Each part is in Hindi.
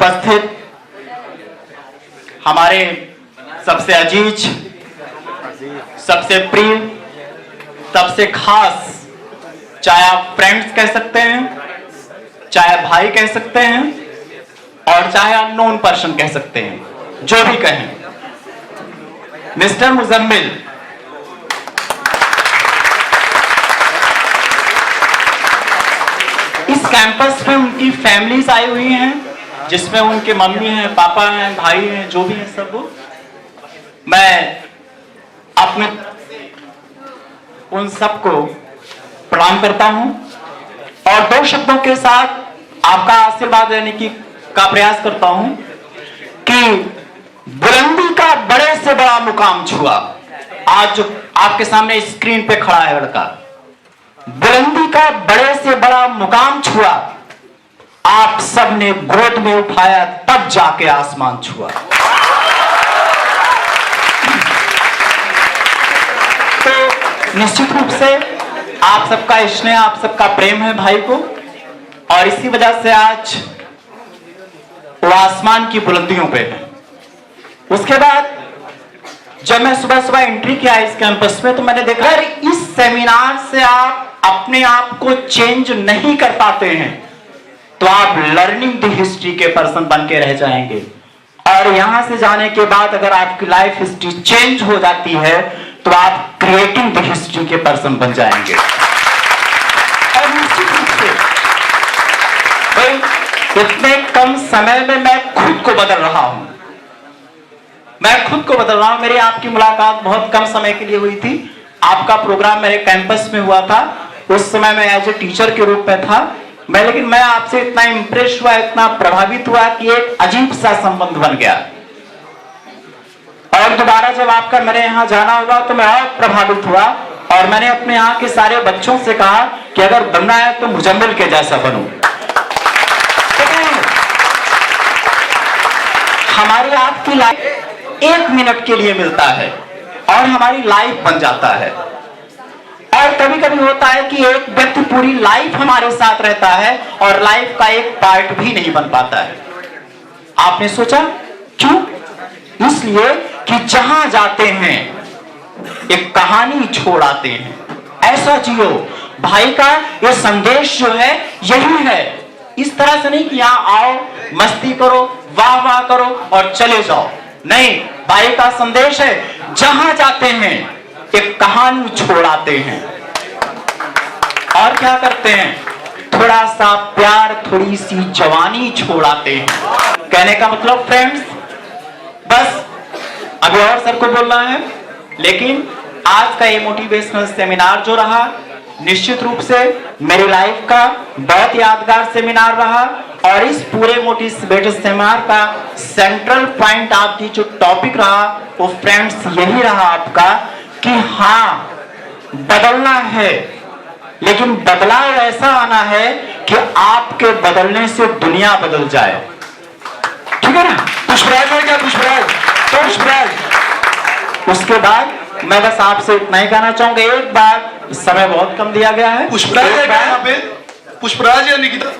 उपस्थित हमारे सबसे अजीज, सबसे प्रिय, सबसे खास, चाहे आप फ्रेंड्स कह सकते हैं, चाहे भाई कह सकते हैं और चाहे अननोन पर्सन कह सकते हैं, जो भी कहें, मिस्टर मुजम्मिल। इस कैंपस में उनकी फैमिलीज आई हुई हैं, जिसमें उनके मम्मी हैं, पापा हैं, भाई हैं, जो भी हैं सब वो। मैं अपने उन सबको प्रणाम करता हूं और दो शब्दों के साथ आपका आशीर्वाद लेने का प्रयास करता हूं कि बुलंदी का बड़े से बड़ा मुकाम छुआ। आज जो आपके सामने स्क्रीन पे खड़ा है लड़का, बुलंदी का बड़े से बड़ा मुकाम छुआ, आप सबने गोद में उठाया तब जाके आसमान छुआ। तो निश्चित रूप से आप सबका स्नेह, आप सबका प्रेम है भाई को, और इसी वजह से आज वो आसमान की बुलंदियों पे है। उसके बाद जब मैं सुबह सुबह एंट्री किया इस कैंपस में, तो मैंने देखा इस सेमिनार से आप अपने आप को चेंज नहीं कर पाते हैं तो आप लर्निंग द हिस्ट्री के पर्सन बन के रह जाएंगे, और यहां से जाने के बाद अगर आपकी लाइफ हिस्ट्री चेंज हो जाती है तो आप क्रिएटिंग द हिस्ट्री के पर्सन बन जाएंगे। और निश्चित रूप से भाई इतने कम समय में मैं खुद को बदल रहा हूं, मेरी आपकी मुलाकात बहुत कम समय के लिए हुई थी। आपका प्रोग्राम मेरे कैंपस में हुआ था, उस समय मैं एज ए टीचर के रूप में था मैं, लेकिन मैं आपसे इतना इंप्रेस हुआ, इतना प्रभावित हुआ कि एक अजीब सा संबंध बन गया। और दोबारा जब आपका मेरे यहाँ जाना होगा तो मैं और प्रभावित हुआ, और मैंने अपने यहाँ के सारे बच्चों से कहा कि अगर बनना है तो मुजम्मिल के जैसा बनूं। हमारी आपकी लाइफ 1 मिनट के लिए मिलता है और हमारी लाइफ बन जाता है, और कभी कभी होता है कि एक व्यक्ति पूरी लाइफ हमारे साथ रहता है और लाइफ का एक पार्ट भी नहीं बन पाता है। आपने सोचा क्यों? इसलिए कि जहां जाते हैं एक कहानी छोड़ आते हैं। ऐसा जियो। भाई का ये संदेश जो है यही है, इस तरह से नहीं कि यहां आओ, मस्ती करो, वाह वाह करो और चले जाओ। नहीं, भाई का संदेश है जहां जाते हैं एक कहानी छोड़ आते हैं। और क्या करते हैं? थोड़ा सा प्यार, थोड़ी सी जवानी छोड़ आते हैं। कहने का मतलब फ्रेंड्स, बस अभी और सर को बोलना है, लेकिन आज का ये मोटिवेशनल सेमिनार जो रहा, निश्चित रूप से मेरी लाइफ का बहुत यादगार सेमिनार रहा। और इस पूरे मोटिवेशनल सेमिनार का सेंट्रल पॉइंट आपकी जो टॉपिक रहा वो फ्रेंड्स यही रहा आपका कि हाँ, बदलना है, लेकिन बदलाव ऐसा आना है कि आपके बदलने से दुनिया बदल जाए। ठीक है ना? पुष्पराज है क्या? पुष्पराज। उसके बाद मैं बस आपसे इतना ही कहना चाहूंगा, एक बार, समय बहुत कम दिया गया है। पुष्पराज है क्या यहाँ पे? पुष्पराज या निकिता?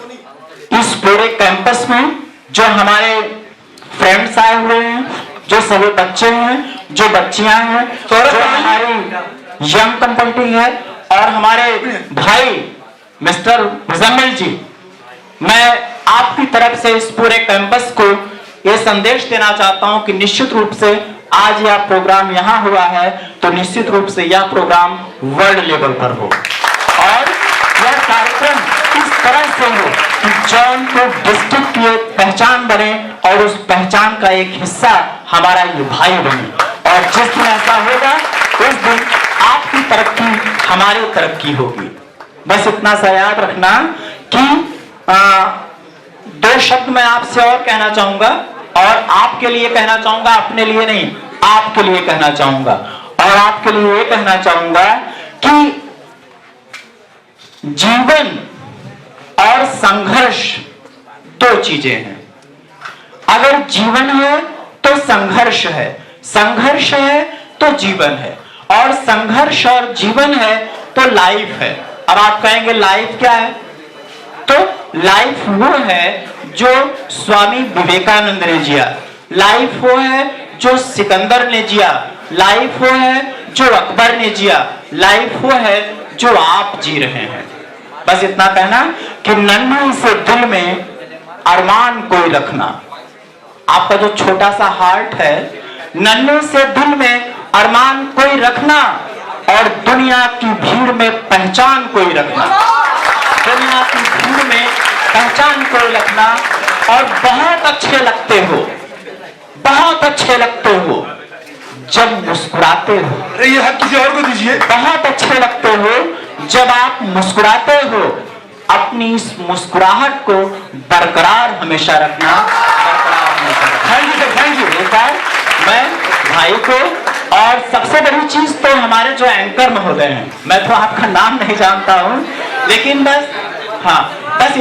इस पूरे कैंपस में जो हमारे फ्रेंड्स आए हुए हैं, जो सभी बच्चे हैं, जो बच्चियां हैं, जो हमारी यंग कम्युनिटी है, और हमारे भाई मिस्टर मुजम्मिल जी, मैं आपकी तरफ से इस पूरे कैंपस को यह संदेश देना चाहता हूं कि निश्चित रूप से आज यह प्रोग्राम यहां हुआ है तो निश्चित रूप से यह प्रोग्राम वर्ल्ड लेवल पर हो, और यह कार्यक्रम इस तरह से हो कि जौनपुर डिस्ट्रिक्ट की एक पहचान बने और उस पहचान का एक हिस्सा हमारा ये भाई बने। और जिस दिन ऐसा होगा उस दिन आपकी तरक्की, हमारी तरक्की होगी। बस इतना सा याद रखना कि 2 शब्द मैं आपसे और कहना चाहूंगा, और आपके लिए कहना चाहूंगा, अपने लिए नहीं, आपके लिए कहना चाहूंगा। और आपके लिए ये कहना चाहूंगा कि जीवन और संघर्ष 2 चीजें हैं। अगर जीवन है तो संघर्ष है, संघर्ष है तो जीवन है, और संघर्ष और जीवन है तो लाइफ है। अब आप कहेंगे लाइफ क्या है? तो लाइफ वो है जो स्वामी विवेकानंद ने जिया, लाइफ वो है जो सिकंदर ने जिया, लाइफ वो है जो अकबर ने जिया, लाइफ वो है जो आप जी रहे हैं। बस इतना कहना कि नन्हे से दिल में अरमान कोई रखना। आपका जो छोटा सा हार्ट है, नन्हे से दिल में अरमान कोई रखना और दुनिया की भीड़ में पहचान कोई रखना, दुनिया की भीड़ में पहचान कोई रखना। और बहुत अच्छे लगते हो, बहुत अच्छे लगते हो जब मुस्कुराते हो। अरे ये हाथ किसी और को दीजिए। बहुत अच्छे लगते हो जब आप मुस्कुराते हो। अपनी इस मुस्कुराहट को बरकरार हमेशा रखना, बरकरार हमेशा रखना। Thank you sir, thank you. एक बार मैं भाई को, और सबसे बड़ी चीज तो हमारे जो एंकर महोदय हैं, मैं तो आपका नाम नहीं जानता हूं, लेकिन बस हाँ, बस